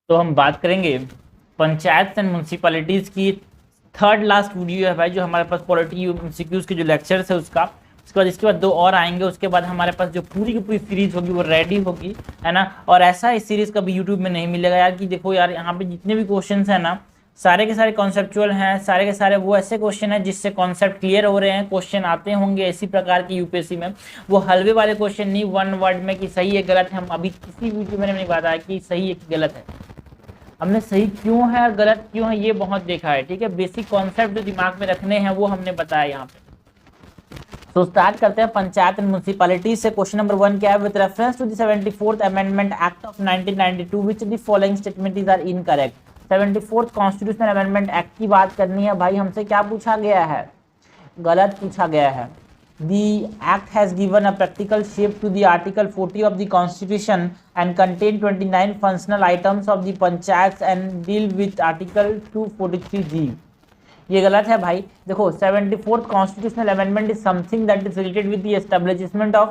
तो हम बात करेंगे पंचायत एंड म्यूनसिपैलिटीज़ की। थर्ड लास्ट वीडियो है भाई जो हमारे पास पॉलिटी एमसीक्यूज के जो लेक्चर्स है उसका। उसके बाद इसके बाद दो और आएंगे, उसके बाद हमारे पास जो पूरी की पूरी सीरीज होगी वो रेडी होगी, है ना। और ऐसा इस सीरीज कभी यूट्यूब में नहीं मिलेगा यार कि देखो यार यहाँ पे जितने भी क्वेश्चन है ना सारे के सारे कॉन्सेप्चुअल हैं, सारे के सारे वो ऐसे क्वेश्चन हैं जिससे कॉन्सेप्ट क्लियर हो रहे हैं। क्वेश्चन आते होंगे इसी प्रकार की यूपीएससी में, वो हलवे वाले क्वेश्चन नहीं वन वर्ड में कि सही है गलत है। हम अभी किसी वीडियो में नहीं बताया कि सही है कि गलत है, हमने सही क्यों है और गलत क्यों है ये बहुत देखा है, ठीक है। बेसिक कॉन्सेप्ट जो दिमाग में रखने हैं वो हमने बताया यहाँ पे। तो स्टार्ट करते हैं पंचायत एंड म्यूनसिपैलिटी से। क्वेश्चन नंबर 1 क्या है? With reference to the 74th amendment act of 1992 which the following statement is are incorrect. 74th constitutional amendment act की बात करनी है भाई। हमसे क्या पूछा गया है? गलत पूछा गया है। The act has given a practical shape to the Article 40 of the Constitution and contain 29 functional items of the panchayats and deal with Article 243G। ये गलत है भाई। देखो 74th Constitutional Amendment is something that is related with the establishment of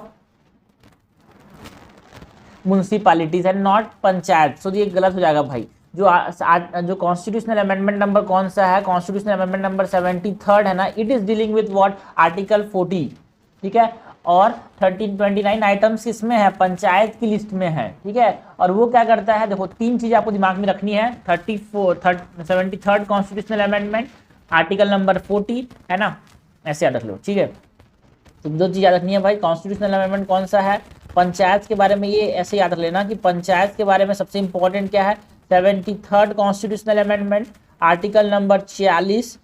municipalities and not panchayat. So ये गलत हो जाएगा भाई। जो कॉन्स्टिट्यूशनल अमेंडमेंट नंबर कौन सा है? कॉन्स्टिट्यूशनल अमेंडमेंट नंबर 73 है ना। It is dealing with what? Article 40, ठीक है। और 1329 आइटम्स किसमें है? पंचायत की लिस्ट में है, ठीक है। और वो क्या करता है? देखो तीन चीजें आपको दिमाग में रखनी है। 73rd constitutional amendment, article number 40, है ना, ऐसे याद रख लो, ठीक है। तो दो चीज याद रखनी है भाई। कॉन्स्टिट्यूशनल अमेंडमेंट कौन सा है? पंचायत के बारे में ये ऐसे याद रख लेना कि पंचायत के बारे में सबसे इंपॉर्टेंट क्या है? 73rd constitutional amendment, article number 40,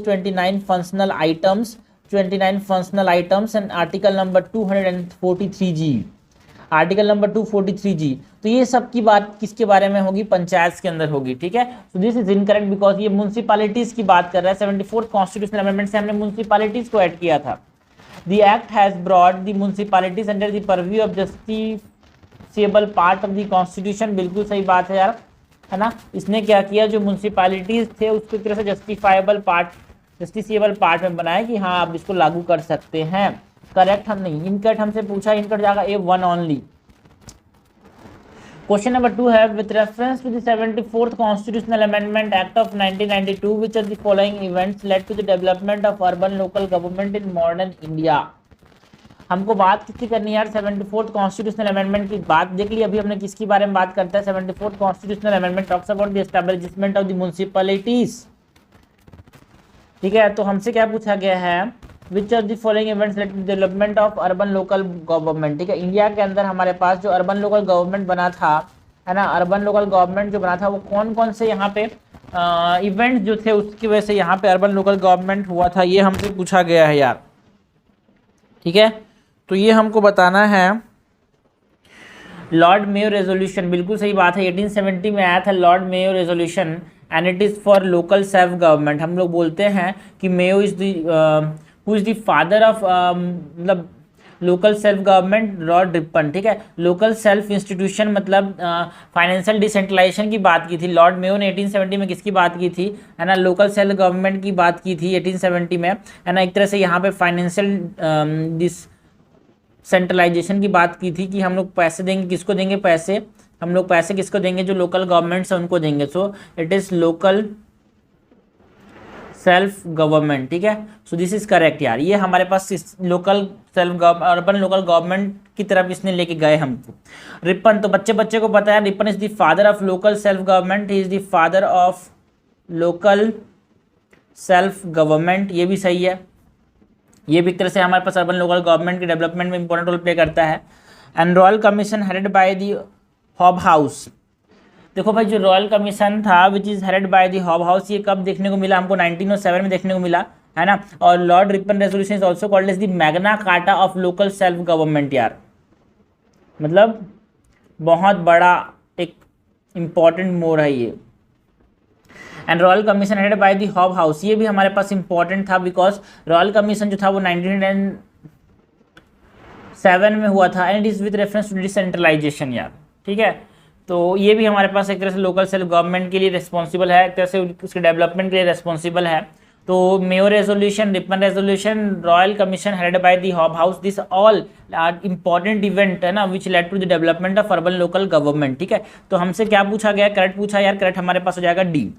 29 functional items, 29 functional items and article number 243G, article number 243G। तो ये सब की बात किसके बारे में होगी? पंचायत के अंदर होगी, ठीक है। So this is incorrect because ये म्यूनसिपैलिटीज की बात कर रहा है। 74th कॉन्स्टिट्यूशनल अमेंडमेंट से हमने म्यूनसिपैलिटीज को ऐड किया था। The act has brought the municipalities under the purview of justifiable part of the constitution. बिल्कुल सही बात है यार, है ना। इसने क्या किया? जो म्यूनसिपैलिटीज थे उसको एक तरह से जस्टिफिएबल पार्ट में बनाया कि हाँ आप इसको लागू कर सकते हैं। करेक्ट हम नहीं, इनकरेक्ट हमसे पूछा, इनकरेक्ट जाएगा A1 ओनली। क्वेश्चन नंबर 2 है with reference to the 74th constitutional amendment act of 1992 which are the following events led to the development of urban local government in modern India. हमको बात किसकी करनी है यार? 74th कॉन्स्टिट्यूशनल अमेंडमेंट की बात देख ली। अभी हमने किसके बारे में बात करता है? 74th constitutional amendment talks about the establishment of the municipalities, ठीक है। तो हमसे क्या पूछा गया है? Which are the following events led to development of urban local government, ठीक है। इंडिया के अंदर हमारे पास जो अर्बन लोकल गवर्नमेंट बना था, है ना, अर्बन लोकल गवर्नमेंट जो बना था वो कौन कौन से यहाँ पे इवेंट्स जो थे उसकी वजह से यहाँ पे अर्बन लोकल गवर्नमेंट हुआ था, ये हमसे पूछा गया है यार, ठीक है। तो ये हमको बताना है। लॉर्ड मेयो रेजोल्यूशन, बिल्कुल सही बात है। 1870 में आया था Lord Mayo resolution and it is for local self government. हम लोग बोलते हैं कि Mayo is the father of मतलब local self government, Lord Ripon, ठीक है। लोकल सेल्फ इंस्टीट्यूशन मतलब फाइनेंशियल डिसेंट्रलाइजेशन की बात की थी लॉर्ड मेयो ने 1870 में। किसकी बात की थी? है ना, लोकल सेल्फ गवर्नमेंट की बात की थी 1870 में, है ना। एक तरह से यहाँ पे फाइनेंशियल सेंट्रलाइजेशन की बात की थी कि हम लोग पैसे देंगे, किसको देंगे पैसे? हम लोग पैसे किसको देंगे? जो लोकल गवर्नमेंट्स है उनको देंगे। So it is local self government, ठीक है। सो दिस इज करेक्ट यार। ये हमारे पास लोकल सेल्फ अर्बन लोकल गवर्नमेंट की तरफ इसने लेके गए हमको। रिपन, तो बच्चे को पता है Ripon is the father of local self government, he is the father of local self government, ये भी सही है। ये भी एक तरह से हमारे पास अर्बन लोकल गवर्नमेंट के डेवलपमेंट में इंपॉर्टेंट रोल प्ले करता है। And royal commission headed by the hob house. देखो भाई जो रॉयल कमीशन था which is headed by the Hobhouse, ये कब देखने को मिला हमको? 1907 में देखने को मिला, है ना। और Lord Ripon resolution is also called as the Magna Carta of local self government यार। मतलब बहुत बड़ा एक इंपॉर्टेंट मोड़ है ये। And royal commission headed by the Hobhouse, ये भी हमारे पास इंपॉर्टेंट था बिकॉज रॉयल कमीशन जो था वो 1907 में हुआ था and it is with reference to decentralization यार, ठीक है। तो ये भी हमारे पास एक तरह से लोकल सेल्फ गवर्नमेंट के लिए रिस्पॉन्सिबल है, एक तरह से उसके डेवलपमेंट के लिए रिस्पॉन्सिबल है। तो Mayo resolution, Ripon resolution, royal commission headed by the Hobhouse, this all are important event है ना which led to the development of urban local government. ठीक है, तो हमसे क्या पूछा गया, करेक्ट पूछा यार, करेक्ट हमारे पास हो जाएगा डी।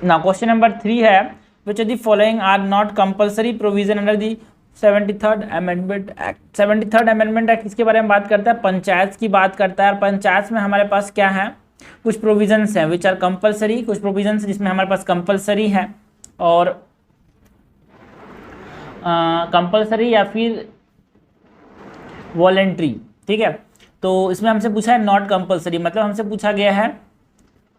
ना क्वेश्चन नंबर 3 है, which of the following are not compulsory provision under the 73rd amendment act. 73rd amendment act किसके बारे में बात करता है, पंचायत की बात करता है। और पंचायत में हमारे पास क्या है, कुछ प्रोविजंस हैं विच आर कंपलसरी, कुछ प्रोविजंस जिसमें हमारे पास कंपलसरी है और कंपलसरी या फिर वॉलेंट्री। ठीक है, तो इसमें हमसे पूछा है नॉट कंपलसरी, मतलब हमसे पूछा गया है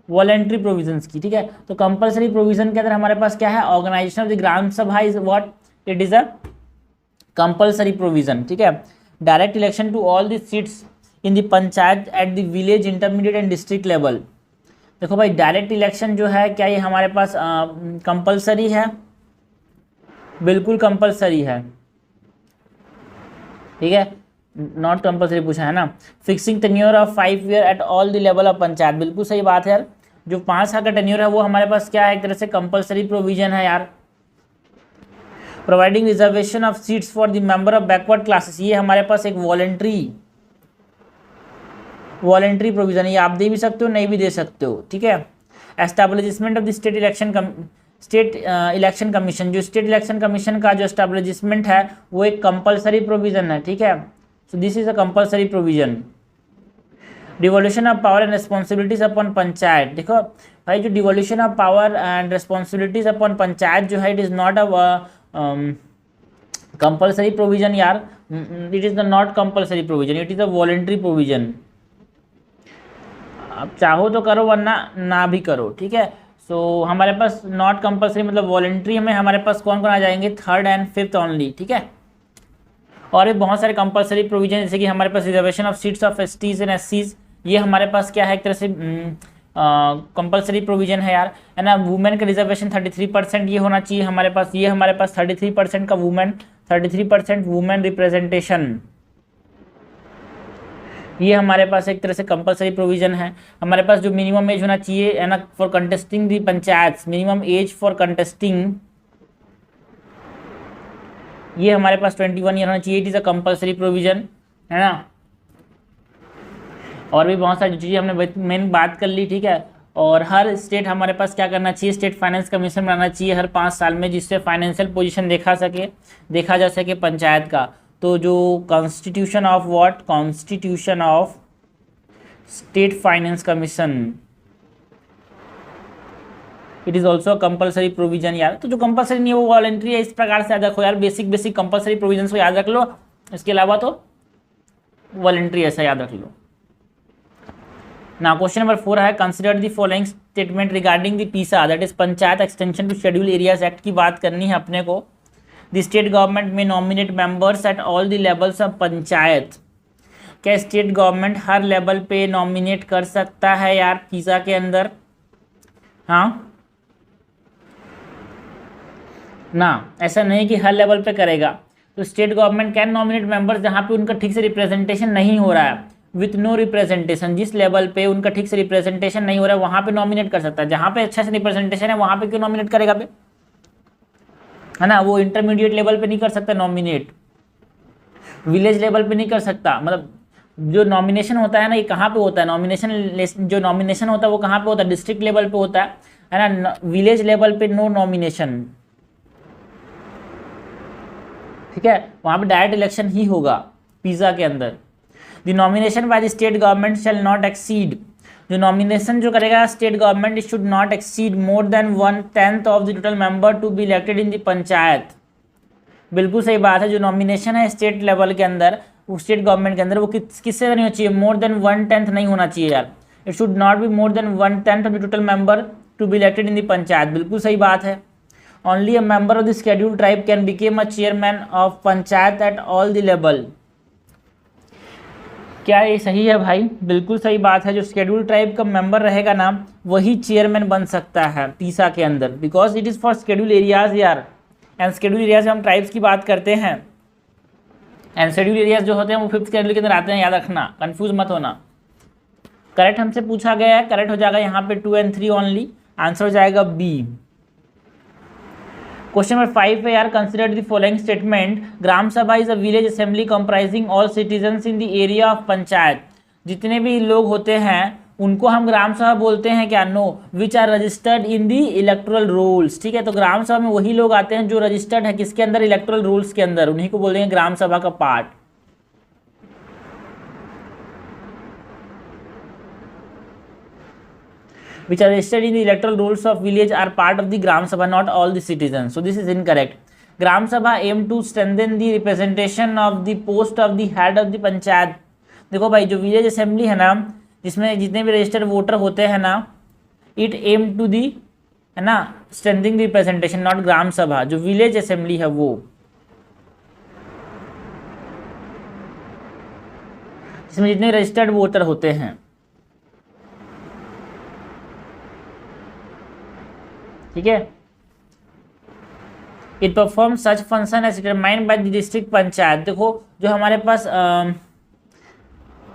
वॉलेंट्री प्रोविजंस की। ठीक है, तो कंपलसरी प्रोविजन के अंदर हमारे पास क्या है, organisation of the gram sabha is what, it is a compulsory provision. ठीक है, direct election to all the seats in the panchayat at the village, intermediate and district level. देखो भाई, डायरेक्ट इलेक्शन जो है क्या ये हमारे पास कंपलसरी है, बिल्कुल कंपलसरी है। ठीक है, नॉट कंपलसरी पूछा है ना। Fixing tenure of 5 year eight all the level of panchayat, बिल्कुल सही बात है यार, जो 5 साल का टेन्योर है वो हमारे पास क्या है, एक तरह से कंपलसरी प्रोविजन है यार। Providing reservation of seats for the member of backward classes, ये हमारे पास एक वॉलेंट्री प्रोविजन है, ये आप दे भी सकते हो नहीं भी दे सकते हो। ठीक है, establishment of the state election commission, जो स्टेट इलेक्शन कमीशन का जो एस्टैब्लिशमेंट है वो एक कंपलसरी प्रोविजन है। ठीक है, so this is a compulsory provision. Devolution of power and responsibilities upon panchayat, देखो भाई जो devolution of power and responsibilities upon panchayat जो है, it is not a compulsory provision यार, it is the not compulsory provision, it is a voluntary provision. आप चाहो तो करो वरना ना भी करो। ठीक है, सो हमारे पास नॉट कंपलसरी मतलब वॉलेंट्री में हमारे पास कौन कौन आ जाएंगे, 3rd and 5th ओनली। ठीक है, और भी बहुत सारे कंपलसरी प्रोविजन जैसे कि हमारे पास reservation of seats of STs and एससीज, ये हमारे पास क्या है, एक तरह से कंपलसरी प्रोविजन है यार, है ना। वुमेन का रिजर्वेशन 33% ये होना चाहिए हमारे पास, ये हमारे पास 33% का वुमेन, 33% वुमेन रिप्रेजेंटेशन, ये हमारे पास एक तरह से कंपलसरी प्रोविजन है। हमारे पास जो मिनिमम एज होना चाहिए है ना for contesting the panchayat, minimum age for contesting, ये हमारे पास 21 ईयर होना चाहिए, it is a compulsory provision, है ना। और भी बहुत सारी चीज़ें हमने मेन बात कर ली। ठीक है, और हर स्टेट हमारे पास क्या करना चाहिए, स्टेट फाइनेंस कमीशन बनाना चाहिए हर 5 साल में, जिससे फाइनेंशियल पोजीशन देखा जा सके पंचायत का। तो जो constitution of what, constitution of state finance commission, it is also compulsory provision यार। तो जो कंपलसरी नहीं है वो वॉलेंट्री है, इस प्रकार से याद रखो यार, बेसिक कंपलसरी प्रोविजन को याद रख लो, इसके अलावा तो वॉलेंट्री ऐसा याद रख लो ना। क्वेश्चन नंबर 4 है, consider the following statement regarding the PESA, that is panchayat extension to scheduled areas act की बात करनी है अपने को। द स्टेट गवर्नमेंट में nominate members at all the levels of panchayat, क्या स्टेट गवर्नमेंट हर लेवल पे नॉमिनेट कर सकता है यार पीसा के अंदर, हाँ ना, ऐसा नहीं कि हर लेवल पे करेगा। तो state government can nominate members जहाँ पे उनका ठीक से रिप्रेजेंटेशन नहीं हो रहा है, विथ नो रिप्रेजेंटेशन, जिस लेवल पे उनका ठीक से रिप्रेजेंटेशन नहीं हो रहा है वहाँ पे नॉमिनेट कर सकता है। जहाँ पे अच्छा से रिप्रेजेंटेशन है वहाँ पे क्यों नॉमिनेट करेगा बे, है ना। वो इंटरमीडिएट लेवल पे नहीं कर सकता नॉमिनेट, विलेज लेवल पे नहीं कर सकता। मतलब जो नॉमिनेशन होता है ना, ये कहाँ पे होता है नॉमिनेशन, जो नॉमिनेशन होता है वो कहाँ पे होता है, डिस्ट्रिक्ट लेवल पे होता है ना, विलेज लेवल पे नो नॉमिनेशन। ठीक है, वहाँ पे डायरेक्ट इलेक्शन ही होगा पिज़्ज़ा के अंदर। The nomination by the state government shall not exceed, जो नॉमिनेशन जो करेगा state government, it should not exceed more than 1/10 of the total member to be elected in the panchayat. बिल्कुल सही बात है, जो नॉमिनेशन है स्टेट लेवल के अंदर, स्टेट गवर्नमेंट के अंदर, वो किससे नहीं होना चाहिए, मोर देन 1/10 नहीं होना चाहिए यार, it should not be more than 1/10 of the total member to be elected in the panchayat. बिल्कुल सही बात है। Only a member of the scheduled tribe can become a chairman of panchayat at all the level। क्या ये सही है भाई, बिल्कुल सही बात है। जो शेड्यूल ट्राइब का मेंबर रहेगा ना वही चेयरमैन बन सकता है पीसा के अंदर, because it is for schedule areas यार। एंड शेड्यूल एरियाज में हम ट्राइब्स की बात करते हैं, एंड शेड्यूल एरियाज जो होते हैं वो 5th शेड्यूल के अंदर आते हैं, याद रखना, कंफ्यूज मत होना। करेक्ट हमसे पूछा गया है, करेक्ट हो जाएगा यहाँ पे 2 and 3 ओनली, आंसर हो जाएगा बी। क्वेश्चन नंबर 5 है यार, consider the following statement, gram sabha is a village assembly comprising all citizens in the area of panchayat. जितने भी लोग होते हैं उनको हम ग्राम सभा बोलते हैं क्या? No, which are registered in the electoral rules. ठीक है, तो ग्राम सभा में वही लोग आते हैं जो रजिस्टर्ड है किसके अंदर? इलेक्टोरल रूल्स के अंदर, उन्हीं को बोल देंगे ग्राम सभा का part. which are registered in the electoral rolls of village are part of the Gram Sabha, not all the citizens. So this is incorrect. Gram Sabha aim to strengthen the representation of the post of the head of the panchayat. देखो भाई, जो village assembly है ना, जिसमें जितने भी registered voter होते हैं ना, इट एम टू दी, है ना, स्ट्रेंथनिंग द रिप्रेजेंटेशन, नॉट ग्राम सभा। जो विलेज असेंबली है वो, जिसमें जितने रजिस्टर्ड वोटर होते हैं, ठीक है, it perform such function as determined by the district panchayat. देखो, जो हमारे पास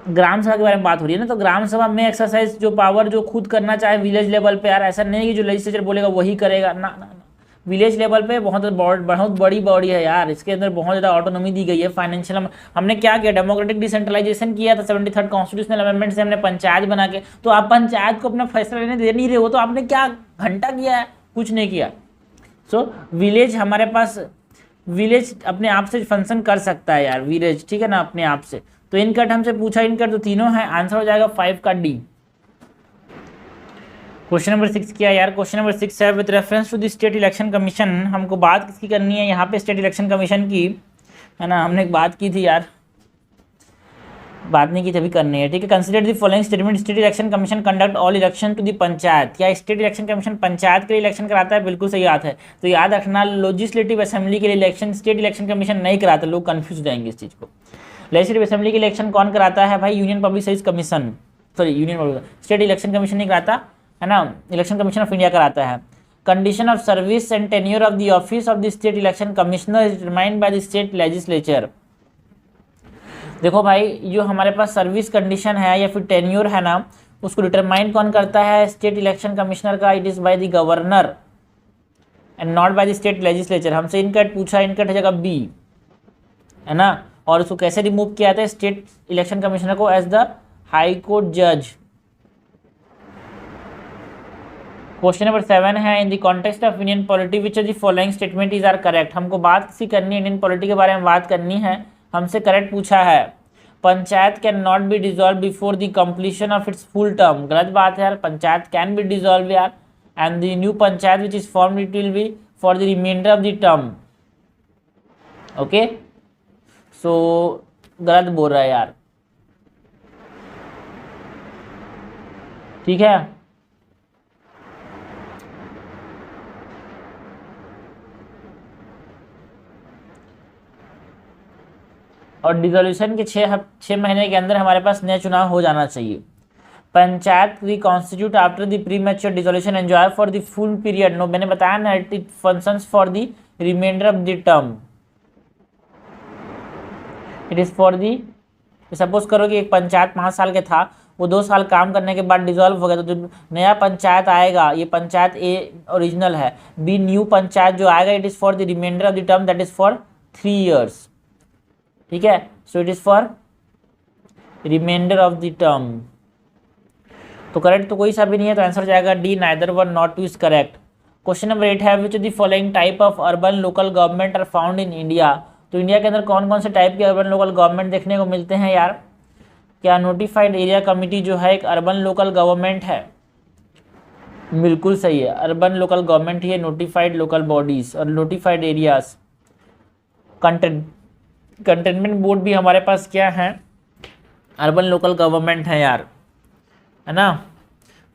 ग्राम सभा के बारे में बात हो रही है ना, तो ग्राम सभा में एक्सरसाइज जो पावर जो खुद करना चाहे विलेज लेवल पे, यार ऐसा नहीं है कि जो लेजिस्लेचर बोलेगा वही करेगा, ना ना ना। विलेज लेवल पे बहुत बड़ी बॉडी है यार, इसके अंदर बहुत ज़्यादा ऑटोनॉमी दी गई है फाइनेंशियल। हमने क्या किया? डेमोक्रेटिक डिसेंट्रलाइजेशन किया था 73rd कॉन्स्टिट्यूशनल अमेंडमेंट से, हमने पंचायत बना के। तो आप पंचायत को अपना फैसला लेने दे नहीं रहे हो, तो आपने क्या घंटा किया है? कुछ नहीं किया। सो विलेज हमारे पास, विलेज अपने आप से फंक्शन कर सकता है यार, विलेज, ठीक है ना, अपने आप से। तो इनकट हमसे पूछा, इनकट तो तीनों है, आंसर हो जाएगा 5 का डी। क्वेश्चन नंबर 6 क्या यार? क्वेश्चन नंबर 6 है, with reference to the state election commission. हमको बात किसकी करनी है यहाँ पे? स्टेट इलेक्शन कमीशन की, है ना। हमने एक बात की थी यार, बात नहीं की थी, अभी करनी है, ठीक है। Consider the following statement, state election commission conduct all election to the panchayat. क्या स्टेट इलेक्शन कमीशन पंचायत के लिए इलेक्शन कराता है? बिल्कुल सही बात है। तो याद रखना, लेजिस्लेटिव असेंबली के लिए इलेक्शन स्टेट इलेक्शन कमीशन नहीं कराता। लोग कंफ्यूज हो जाएंगे इस चीज़ को। लेजिस्लेटिव असेंबली के इलेक्शन कौन कराता है भाई? Union public service commission, sorry union state election commission नहीं कराता, है ना, इलेक्शन कमीशन ऑफ इंडिया कराता है। Condition of service and tenure of the office of the state election commissioner is determined by the state legislature. देखो भाई, जो हमारे पास सर्विस कंडीशन है या फिर टेन्योर है ना, उसको डिटरमाइन कौन करता है? स्टेट इलेक्शन कमिश्नर का। It is by the governor and not bye the state legislature. हमसे इनकट पूछा, इनकट है जगह बी, है ना। और उसको कैसे रिमूव किया था? स्टेट इलेक्शन कमिश्नर को एज द हाई कोर्ट जज। क्वेश्चन नंबर 7 है, in the context of Indian polity which of the following statement is are correct. हमको बात किसी करनी है, इंडियन पॉलिटी के बारे में बात करनी है। हमसे करेक्ट पूछा है, panchayat can not be dissolve before the completion of its full term. गलत बात है यार, पंचायत कैन बी डिजॉल्व यार, and the new panchayat which is formed it will be for the reminder of the term. Okay, so गलत बोल रहा है यार, ठीक है। और डिसोल्यूशन के 6 महीने के अंदर हमारे पास नया चुनाव हो जाना चाहिए। Panchayat reconstitute after the premature dissolution enjoy for the full period. No, मैंने बताया ना, it functions for the reminder of the term. It is for the, suppose करो कि एक पंचायत 5 साल के था, वो 2 साल काम करने के बाद डिसॉल्व हो गया, तो जो नया पंचायत आएगा, ये पंचायत ए ओरिजिनल है, बी न्यू पंचायत जो आएगा, it is for the reminder of the term, that is for 3 years, ठीक है। So it is for reminder of the term. तो करेक्ट तो कोई सा भी नहीं है, तो आंसर जाएगा D, neither one not two is correct. Question number 8 है, which of the following type of urban local government are found in India. तो इंडिया के अंदर कौन कौन से टाइप के अर्बन लोकल गवर्नमेंट देखने को मिलते हैं यार? क्या नोटिफाइड एरिया कमिटी जो है एक अर्बन लोकल गवर्नमेंट है? बिल्कुल सही है, अर्बन लोकल गवर्नमेंट ही है, नोटिफाइड लोकल बॉडीज और नोटिफाइड एरियाज। कंटेनमेंट बोर्ड भी हमारे पास क्या है? अर्बन लोकल गवर्नमेंट है यार, है ना।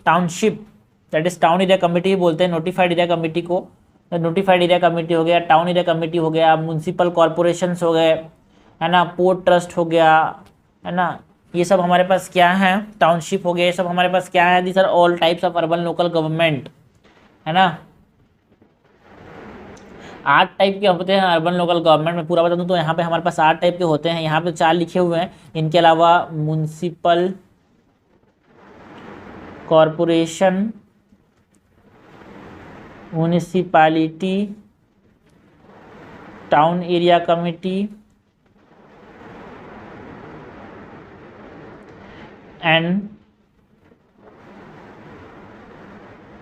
Township, that is town area committee बोलते हैं नोटिफाइड एरिया कमिटी को। नोटिफाइड एरिया कमेटी हो गया, टाउन एरिया कमेटी हो गया, म्यूनसिपल कॉरपोरेशंस हो गए, है ना, पोर्ट ट्रस्ट हो गया, है ना, ये सब हमारे पास क्या है? टाउनशिप हो गया, ये सब हमारे पास क्या है? These are all types of urban local government, है ना। 8 टाइप के होते हैं अर्बन लोकल गवर्नमेंट में। पूरा बता दूं तो यहाँ पे हमारे पास 8 टाइप के होते हैं। यहाँ पे 4 लिखे हुए हैं, इनके अलावा municipal corporation, municipality town area committee and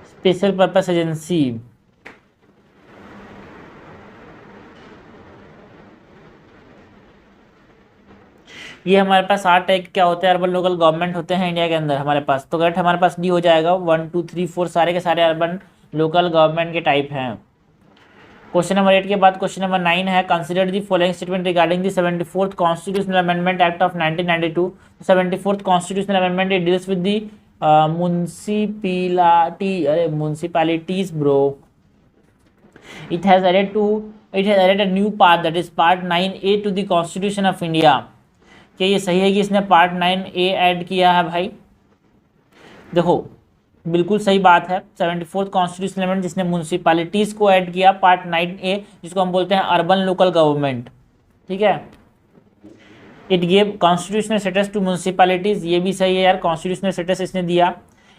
special purpose agency. ये हमारे पास 8 टाइप क्या होते हैं, अर्बन लोकल गवर्नमेंट होते हैं इंडिया के अंदर हमारे पास। तो करेक्ट हमारे पास डी हो जाएगा। 1 2 3 4 सारे के सारे अर्बन लोकल गवर्नमेंट के टाइप हैं। क्वेश्चन नंबर 8 के बाद क्वेश्चन नंबर 9 है, consider the following statement regarding the 74th constitutional amendment act of 1992। 74th constitutional amendment it deals with the municipalities bro. It has added a new part, that is part 9A to the Constitution of India। क्या ये सही है कि इसने part 9A add किया है भाई? देखो बिल्कुल सही बात है। 74th कॉन्स्टिट्यूशनल अमेंडमेंट जिसने म्यूनसिपैलिटीज को ऐड किया, पार्ट 9A जिसको हम बोलते हैं अर्बन लोकल गवर्नमेंट, ठीक है। It gave constitutional status to municipalities, ये भी सही है यार, कॉन्स्टिट्यूशनल स्टेटस इसने दिया।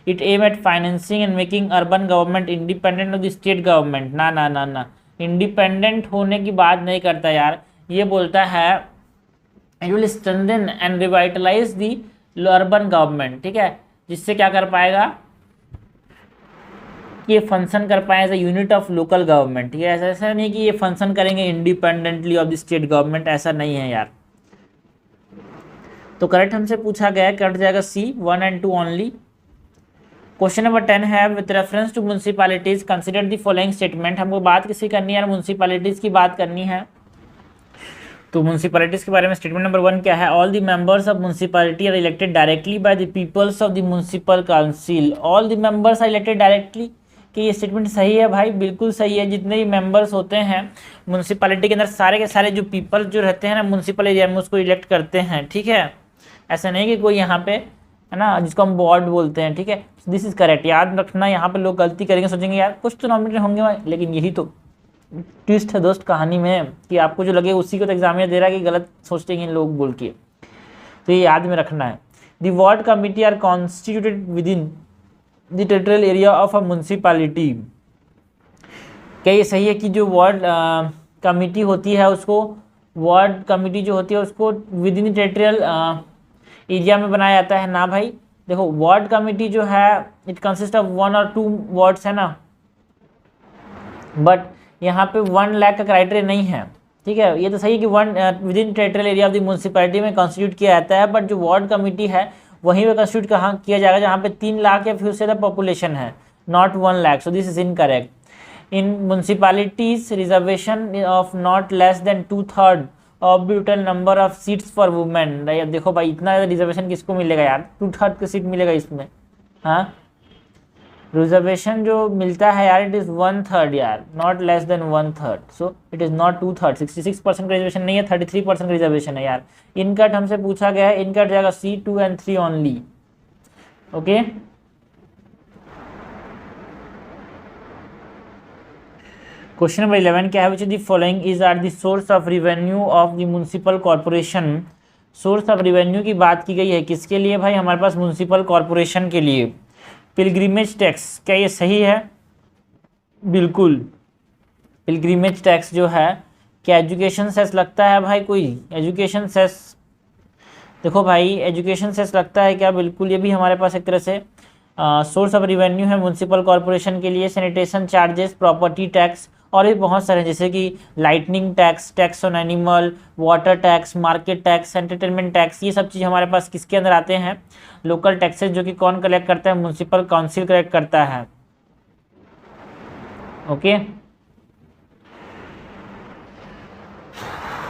It aim at financing and making urban government independent of the state government. ना ना ना ना, इंडिपेंडेंट होने की बात नहीं करता यार, ये बोलता है it will strengthen and revitalise the urban government, ठीक है। जिससे क्या कर पाएगा कि ये फंक्शन कर पाए as a unit of local government, ठीक है। ऐसा नहीं कि ये फंक्शन करेंगे independently of the state government, ऐसा नहीं है यार। तो करेक्ट हमसे पूछा गया है, कट जाएगा C 1 and 2 only. Question number 10 है, with reference to municipalities consider the following statement. हमको बात किसी करनी है यार, म्यूनसिपैलिटीज की बात करनी है। तो म्यूनसिपैलिटीज के बारे में स्टेटमेंट नंबर 1 क्या है, all the members of municipality are elected directly by the peoples of the municipal council. All the members are elected directly, कि ये स्टेटमेंट सही है भाई? बिल्कुल सही है। जितने भी मेंबर्स होते हैं म्यूनसिपैलिटी के अंदर, सारे के सारे जो पीपल जो रहते हैं ना म्यूनसिपल एरिया में, उसको इलेक्ट करते हैं, ठीक है। ऐसा नहीं कि कोई यहाँ पे है ना जिसको हम वार्ड बोलते हैं, ठीक है। दिस इज करेक्ट, याद रखना। यहाँ पे लोग गलती करेंगे, सोचेंगे यार कुछ तो नॉमिनेट होंगे भाई, लेकिन यही तो ट्विस्ट है दोस्त कहानी में, कि आपको जो लगे उसी को तो एग्जामिनर दे रहा है कि गलत सोचते हैं लोग बोल के। तो ये याद में रखना है। The ward committee are constituted within the territorial area of a municipality. क्या ये सही है कि जो वार्ड कमिटी होती है उसको, वार्ड कमिटी जो होती है उसको with in the territorial area में बनाया जाता है? ना भाई, देखो वार्ड कमिटी जो है इट कंसिस्ट ऑफ 1 और 2 वार्ड्स है ना, बट यहाँ पे 1 लाख का क्राइटेरिया नहीं है, ठीक है। ये तो सही है कि 1 with in territorial area of the municipality में कॉन्स्टिट्यूट किया जाता है, बट जो वार्ड कमिटी है वहीं पे कॉन्स्टिट्यूट कहाँ किया जाएगा जहाँ पे 3 लाख या फिर उससे ज़्यादा पॉपुलेशन है, not 1 lakh. So this is incorrect. In municipalities reservation of not less then 2/3 of the total number of seats for women. देखो भाई इतना रिजर्वेशन किसको मिलेगा यार, 2/3 की सीट मिलेगा इसमें। हाँ, रिजर्वेशन जो मिलता है यार इट इज़ 1/3 यार, not less than 1/3। So it is not 2/3। 66% का रिजर्वेशन नहीं है, 33% का रिजर्वेशन है यार। इनकट हमसे पूछा गया है, इनकट जाएगा C 2 and 3 only, okay. Question number 11 क्या है, which the following is are the source of revenue of the municipal corporation. Source of revenue की बात की गई है किसके लिए भाई? हमारे पास म्यूनसिपल कॉर्पोरेशन के लिए। पिलग्रिमेज टैक्स, क्या ये सही है? बिल्कुल। पिलग्रिमेज टैक्स जो है, क्या एजुकेशन सेस लगता है भाई? कोई एजुकेशन सेस, देखो भाई एजुकेशन सेस लगता है क्या? बिल्कुल, ये भी हमारे पास एक तरह से सोर्स ऑफ रिवेन्यू है म्यूनसिपल कॉर्पोरेशन के लिए। सैनिटेशन चार्जेस, प्रॉपर्टी टैक्स और भी बहुत सारे, जैसे कि lightning tax, tax on animal, water tax, market tax, entertainment tax, ये सब चीज़ हमारे पास किसके अंदर आते हैं? लोकल टैक्सेस, जो कि कौन कलेक्ट करता है? म्यूनसिपल काउंसिल कलेक्ट करता है, ओके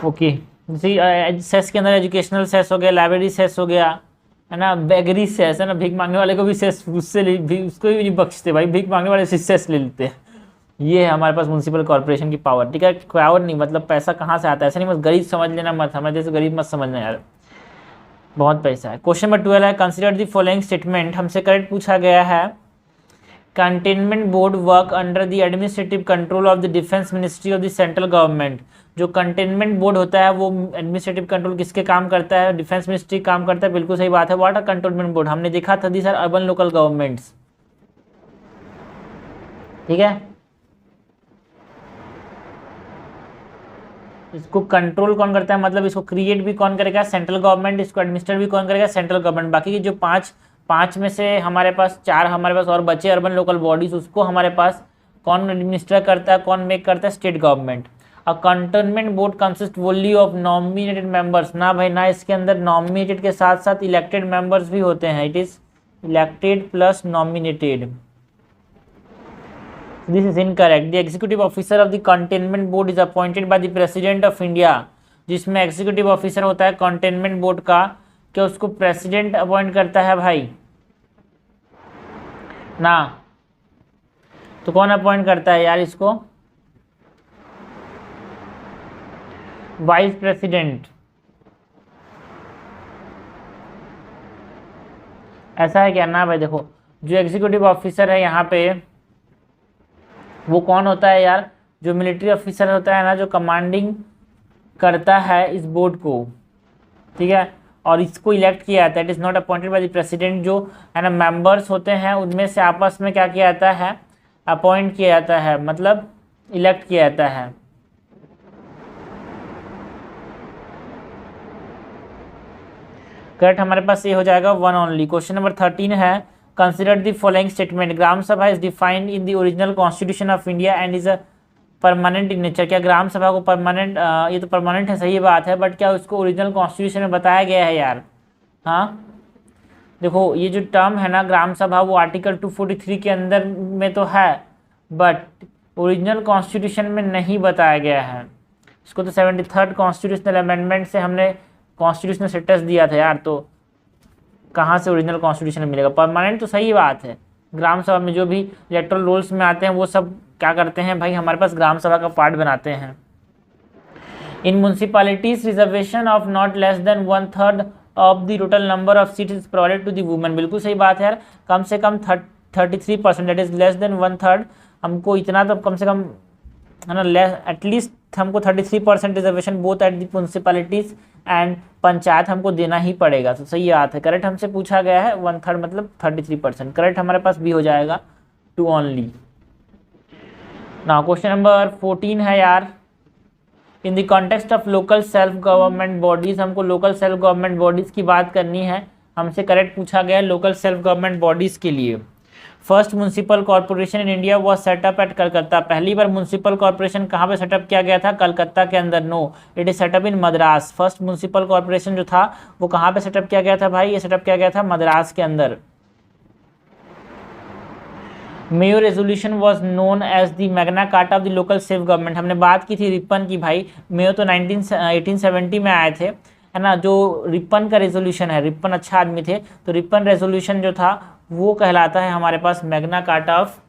ओके। जैसे सेस के अंदर एजुकेशनल सेस हो गया, लाइब्रेरी सेस हो गया, है ना, बेगरी सेस है ना, भीख मांगने वाले को भी सेस, उससे उसको भी नहीं बख्शते भाई, भीख मांगने वाले से सेस ले लेते हैं। ये है हमारे पास म्यूनसिपल कॉर्पोरेशन की पावर, ठीक है। पावर नहीं मतलब पैसा कहाँ से आता है, ऐसा नहीं, बस गरीब समझ लेना मत, हमारे जैसे गरीब मत समझना यार, बहुत पैसा है। क्वेश्चन नंबर 12 है, कंसीडर द फॉलोइंग स्टेटमेंट। हमसे करेक्ट पूछा गया है, containment board work under the administrative control of the defence ministry of the central government. जो कंटेनमेंट बोर्ड होता है वो एडमिनिस्ट्रेटिव कंट्रोल किसके काम करता है? डिफेंस मिनिस्ट्री काम करता है, बिल्कुल सही बात है। What are containment board? हमने देखा था these are urban local governments, ठीक है। इसको कंट्रोल कौन करता है, मतलब इसको क्रिएट भी कौन करेगा, सेंट्रल गवर्नमेंट, इसको एडमिनिस्टर भी कौन करेगा, सेंट्रल गवर्नमेंट। बाकी की जो पाँच में से हमारे पास 4 हमारे पास और बचे अर्बन लोकल बॉडीज, उसको हमारे पास कौन एडमिनिस्टर करता है, कौन मेक करता है, state government. A cantonment board consist only of nominated members, ना भाई ना, इसके अंदर नॉमिनेटेड के साथ साथ इलेक्टेड मेंबर्स भी होते हैं। It is elected plus nominated. This is incorrect. The executive officer of the containment board is appointed by the president of India. जिसमें executive officer होता है containment board का, क्या उसको president अपॉइंट करता है भाई ना? तो कौन अपॉइंट करता है यार इसको? Vice president. ऐसा है क्या ना भाई? देखो जो एग्जीक्यूटिव ऑफिसर है यहाँ पे वो कौन होता है यार? जो मिलिट्री ऑफिसर होता है ना, जो कमांडिंग करता है इस बोर्ड को, ठीक है, और इसको इलेक्ट किया जाता है। It is not appointed by the president. जो है ना मेंबर्स होते हैं उनमें से आपस में क्या किया जाता है, अपॉइंट किया जाता है, मतलब इलेक्ट किया जाता है। करेक्ट हमारे पास ये हो जाएगा 1 ओनली। क्वेश्चन नंबर 13 है, consider the following statement. Gram sabha is defined in the original constitution of India and is a permanent in nature. क्या ग्राम सभा को परमानेंट, ये तो परमानेंट है, सही बात है, बट क्या उसको ओरिजिनल कॉन्स्टिट्यूशन में बताया गया है यार? हाँ देखो ये जो टर्म है ना ग्राम सभा, वो आर्टिकल 243 के अंदर में तो है, बट ओरिजिनल कॉन्स्टिट्यूशन में नहीं बताया गया है। इसको तो 73rd कॉन्स्टिट्यूशनल अमेंडमेंट से हमने कॉन्स्टिट्यूशनल स्टेटस दिया था यार, तो कहाँ से ओरिजिनल कॉन्स्टिट्यूशन मिलेगा? परमानेंट तो सही बात है। ग्राम सभा में जो भी इलेक्टोरल रोल्स में आते हैं वो सब क्या करते हैं भाई, हमारे पास ग्राम सभा का पार्ट बनाते हैं। In municipalities reservation of not less than 1/3 of the total number of seat is provided to the women. बिल्कुल सही बात है यार, कम से कम 33%, दैट इज लेस देन 1/3। हमको इतना तो कम से कम है ना, एटलीस्ट हमको 33% reservation both at the municipalities and panchayat हमको देना ही पड़ेगा। तो सही बात है, करेक्ट हमसे पूछा गया है 1/3 मतलब 33%। करेक्ट हमारे पास भी हो जाएगा 2 ओनली। ना क्वेश्चन नंबर 14 है यार, इन the context of local self government bodies, हमको लोकल सेल्फ गवर्नमेंट बॉडीज की बात करनी है। हमसे करेक्ट पूछा गया है लोकल सेल्फ गवर्नमेंट बॉडीज के लिए। First municipal corporation in India was set up at Calcutta. पहली बार म्यूनसिपल कॉर्पोरेशन कहाँ पे सेटअप किया गया था? कलकत्ता के अंदर। No, it is set up in Madras. First municipal corporation जो था वो कहाँ पे सेटअप किया गया था भाई? ये सेटअप किया गया था मद्रास के अंदर। Mayo resolution was known as the Magna Carta of the local self government. हमने बात की थी रिपन की भाई, मेयो तो 1870 में आए थे, है ना। जो रिपन का रेजोल्यूशन है, रिपन अच्छा आदमी थे, तो रिपन रेजोल्यूशन जो था वो कहलाता है हमारे पास Magna Carta of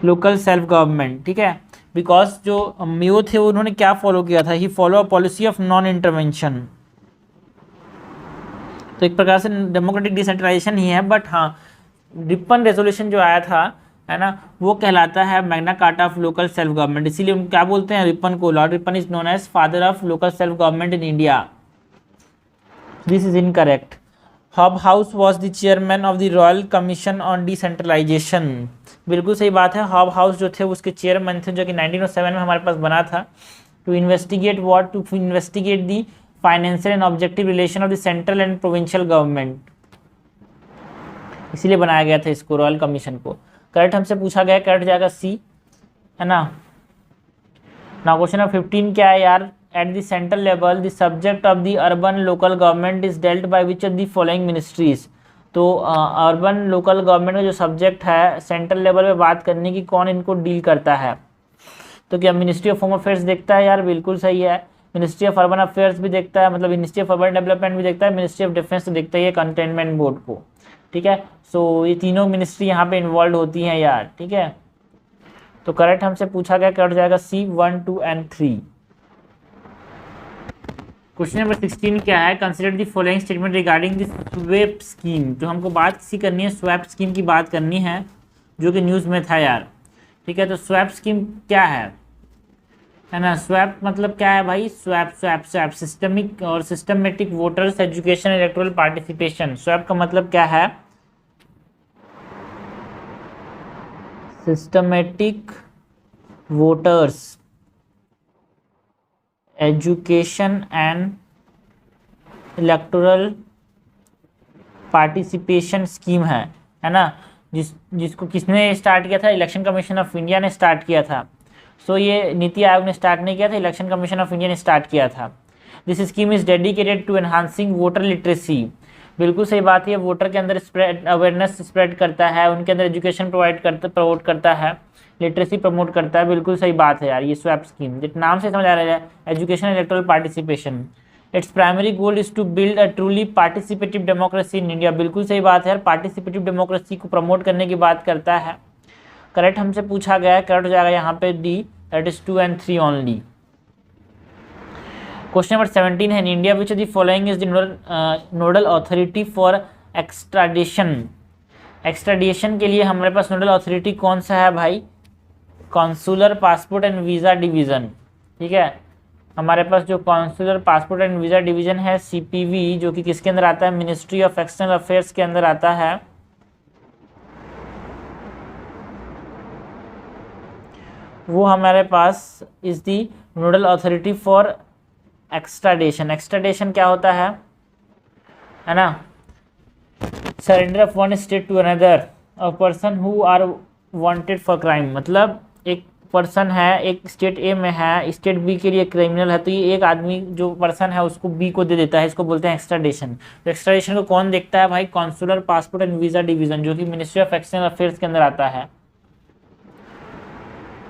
local self government, ठीक है। बिकॉज जो मेयो थे उन्होंने क्या फॉलो किया था? He follow a policy of non intervention. तो एक प्रकार से डेमोक्रेटिक डिसेंट्रलाइजेशन ही है, बट हाँ रिपन रेजोल्यूशन जो आया था, है ना, वो कहलाता है Magna Carta of local self government. इसीलिए हम क्या बोलते हैं रिपन को? Lord Ripon is known as father of local self government in India. This is incorrect. Hobhouse was the chairman of the Royal Commission on decentralisation. बिल्कुल सही बात है, हॉब हाउस जो थे उसके चेयरमैन थे, जो कि 1907 में हमारे पास बना था। To investigate what? To investigate the financial and objective relation of the central and provincial government, इसीलिए बनाया गया था इसको, रॉयल कमीशन को। करेक्ट हमसे पूछा गया, करेक्ट जाएगा सी, है ना। नाउ क्वेश्चन नंबर 15 क्या है यार? At the central level the subject of the urban local government is dealt by which of the following ministries. तो अर्बन लोकल गवर्नमेंट का जो सब्जेक्ट है सेंट्रल लेवल पे बात करने की, कौन इनको डील करता है? तो क्या मिनिस्ट्री ऑफ होम अफेयर्स देखता है यार? बिल्कुल सही है। मिनिस्ट्री ऑफ अर्बन अफेयर्स भी देखता है, मतलब मिनिस्ट्री ऑफ अर्बन डेवलपमेंट भी देखता है, मिनिस्ट्री ऑफ डिफेंस तो देखता है कंटेनमेंट बोर्ड को, ठीक है। सो ये तीनों मिनिस्ट्री यहाँ पे इन्वॉल्व होती हैं यार, ठीक है। तो करेक्ट हमसे पूछा गया, करेक्ट जाएगा सी 1, 2 एंड 3। क्वेश्चन नंबर 16 क्या है? Consider the following statement regarding the swap scheme. तो हमको बात किसी करनी है, स्वैप स्कीम की बात करनी है, जो कि न्यूज़ में था यार, ठीक है। तो स्वैप स्कीम क्या है ना? स्वैप मतलब क्या है भाई? स्वैप स्वैप स्वैप सिस्टमिक और systematic voters education electoral participation. Swap का मतलब क्या है? Systematic voters education and electoral participation scheme है ना, जिसको किसने स्टार्ट किया था? इलेक्शन कमीशन ऑफ इंडिया ने स्टार्ट किया था। सो ये नीति आयोग ने स्टार्ट नहीं किया था, इलेक्शन कमीशन ऑफ इंडिया ने स्टार्ट किया था। This scheme is dedicated to enhancing voter literacy. बिल्कुल सही बात है, वोटर के अंदर स्प्रेड अवेयरनेस स्प्रेड करता है, उनके अंदर एजुकेशन प्रमोट करता है, लिटरेसी प्रमोट करता है। बिल्कुल सही बात है यार, ये स्वैप स्कीम नाम से समझ आ रहा है, education electoral participation. Its primary goal is to build a truly participative democracy in India. बिल्कुल सही बात है यार, पार्टिसिपेटिव डेमोक्रेसी को प्रमोट करने की बात करता है। करेक्ट हमसे पूछा गया है, करेक्ट हो जाएगा यहाँ पे D, that is 2 and 3 only. Question number 17 है, in India which of the following is the nodal authority for extradition. Extradition के लिए हमारे पास नोडल अथॉरिटी कौन सा है भाई? Consular passport and visa division. ठीक है, हमारे पास जो consular passport and visa division है CPV, जो कि किसके अंदर आता है? मिनिस्ट्री ऑफ एक्सटर्नल अफेयर्स के अंदर आता है। वो हमारे पास is the nodal authority for extradition. Extradition क्या होता है ना? Surrender of one state to another a person who are wanted for crime. मतलब एक पर्सन है, एक स्टेट A में है, स्टेट B के लिए क्रिमिनल है, तो ये एक आदमी जो पर्सन है उसको B को दे देता है, इसको बोलते हैं एक्सट्राडिशन। तो एक्सट्राडिशन को कौन देखता है भाई? Consular passport and visa division, जो कि मिनिस्ट्री ऑफ एक्सटर्नल अफेयर्स के अंदर आता है।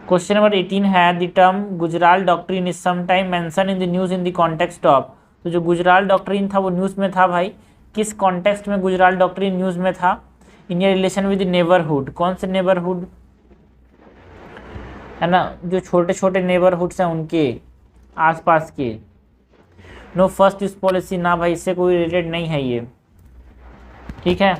क्वेश्चन नंबर 18 है, the term Gujral doctrine is sometime mention in the news in the context of. तो जो गुजराल डॉक्ट्रिन था वो न्यूज़ में था भाई, किस कॉन्टेक्स्ट में गुजराल डॉक्ट्रिन न्यूज़ में था? In relation with neighbourhood. कौन से नेबरहुड है ना? जो छोटे छोटे नेबरहुड्स हैं उनके आसपास के। नो फर्स्ट यूज पॉलिसी, ना भाई इससे कोई रिलेटेड नहीं है ये। ठीक है,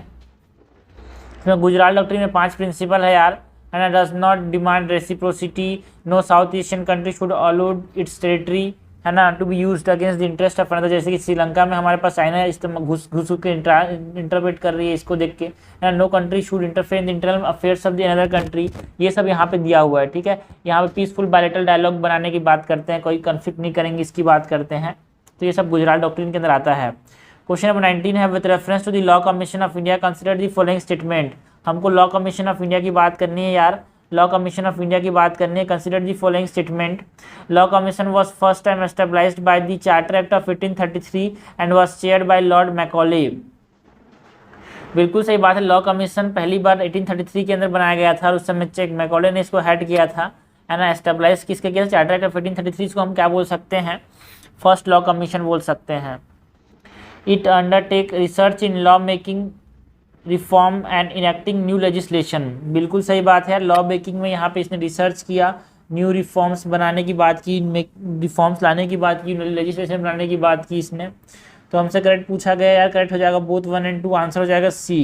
इसमें गुजराल डॉक्ट्रिन में 5 प्रिंसिपल है यार, है ना। Does not demand reciprocity, no South Asian country should allowed its territory, है ना, to be used against the interest of another. जैसे कि श्रीलंका में हमारे पास चाइना इस्तेमाल घुस के इंटरप्रेट कर रही है इसको देख के, है ना। No country should interfere in the internal affairs of the another country, ये सब यहाँ पे दिया हुआ है। ठीक है, यहाँ पे पीसफुल बायलैटरल डायलॉग बनाने की बात करते हैं, कोई कन्फ्लिक्ट नहीं करेंगे इसकी बात करते हैं। तो ये सब गुजराल डॉक्ट्रिन के अंदर आता है। क्वेश्चन नंबर 19 है, with reference to the law commission of India consider the following statement. हमको लॉ कमीशन ऑफ इंडिया की बात करनी है यार, लॉ कमीशन ऑफ इंडिया की बात करनी है। Consider the following statement. Law commission was first time established by the charter act of 1833 and was chaired by Lord Macaulay. बिल्कुल सही बात है, लॉ कमीशन पहली बार 1833 के अंदर बनाया गया था और उस समय चेक मैकॉले ने इसको हेड किया था, है ना। एस्टेब्लिश किसके किया था? चार्टर एक्ट ऑफ 1833 को हम क्या बोल सकते हैं? फर्स्ट लॉ कमीशन बोल सकते हैं। It undertake research in law making reform and enacting new legislation. बिल्कुल सही बात है, लॉ मेकिंग में यहाँ पे इसने रिसर्च किया, न्यू रिफॉर्म्स बनाने की बात की, रिफॉर्म्स लाने की बात की, लेजिस्लेशन बनाने की बात की इसने। तो हमसे करेक्ट पूछा गया यार, करेक्ट हो जाएगा बोथ 1 and 2, आंसर हो जाएगा C।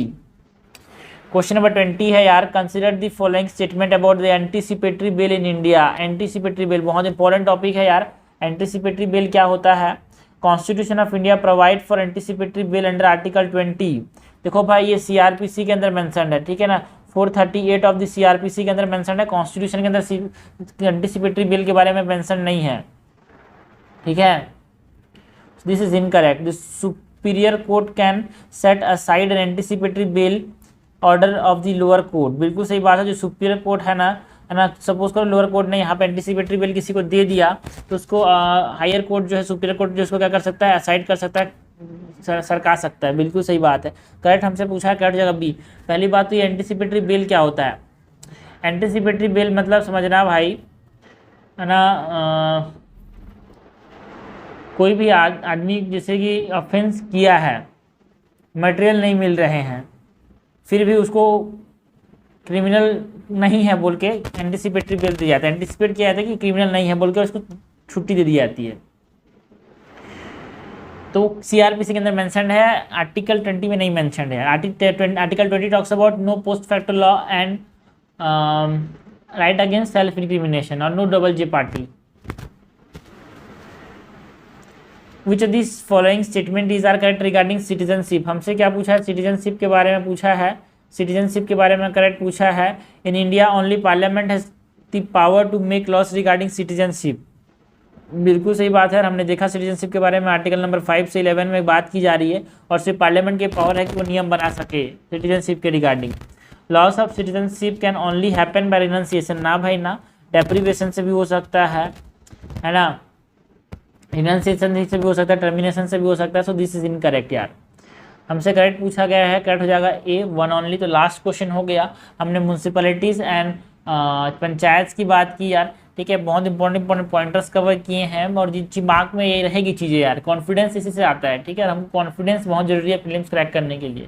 क्वेश्चन नंबर 20 है यार, consider the following statement about the anticipatory bill in India. Anticipatory bill बहुत इंपॉर्टेंट टॉपिक है यार। एंटीसिपेटरी बिल क्या होता है? Constitution of India provide for anticipatory bill under article 20। देखो भाई ये CRPC के अंदर मेंशन्ड है, ठीक है ना। 438 ऑफ द CRPC के अंदर मेंशन्ड है, कॉन्स्टिट्यूशन के अंदर एंटीसिपेटरी बिल के बारे में मेंशन नहीं है। ठीक है, this is incorrect. The superior court can set aside an anticipatory bail order of the lower court. बिल्कुल सही बात है, जो सुपीरियर कोर्ट है ना, सपोज करो लोअर कोर्ट ने यहाँ पे एंटीसिपेटरी बिल किसी को दे दिया, तो उसको हायर कोर्ट जो है, सुपीरियर कोर्ट जो उसको क्या कर सकता है? असाइड कर सकता है, सरका सकता है। बिल्कुल सही बात है, करेक्ट हमसे पूछा है, करेक्ट जगह B। पहली बात तो ये एंटीसिपेटरी बिल क्या होता है? एंटीसिपेटरी बिल मतलब समझना भाई, है ना, कोई भी आदमी जैसे कि ऑफेंस किया है, मटेरियल नहीं मिल रहे हैं, फिर भी उसको क्रिमिनल नहीं है बोल के एंटीसिपेटरी बिल दी जाता है। एंटीसिपेट किया जाता है कि क्रिमिनल नहीं है बोल के उसको छुट्टी दे दी जाती है। तो CRPC के अंदर मेंशन्ड है, आर्टिकल 20 में नहीं मेंशन्ड है। Article 20 talks about no post factor law and right against self incrimination और no double jeopardy. Which of this following statement is are correct regarding citizenship. हमसे क्या पूछा है? सिटीजनशिप के बारे में पूछा है। सिटीजनशिप के बारे में करेक्ट पूछा है। In India only parliament has the power to make laws regarding citizenship. बिल्कुल सही बात है। और हमने देखा सिटीजनशिप के बारे में आर्टिकल नंबर 5 से 11 में बात की जा रही है, और सिर्फ पार्लियामेंट के पावर है कि वो नियम बना सके सिटीजनशिप के regarding. Loss of citizenship can only happen by renunciation, ना भाई ना, डेप्रीवेशन से भी हो सकता है ना, रिनंसिएशन से भी हो सकता है, टर्मिनेशन से भी हो सकता है। सो दिस इज इनकरेक्ट यार, हमसे करेक्ट पूछा गया है, करेक्ट हो जाएगा ए, वन ओनली। तो लास्ट क्वेश्चन हो गया। हमने म्यूनसिपैलिटीज एंड पंचायत की बात की यार, ठीक है, बहुत इंपॉर्टेंट पॉइंटर्स कवर किए हैं, और दिमाग में ये रहेगी चीज़ें यार, कॉन्फिडेंस इसी से आता है, ठीक है, हमको कॉन्फिडेंस बहुत जरूरी है प्रीलिम्स क्रैक करने के लिए।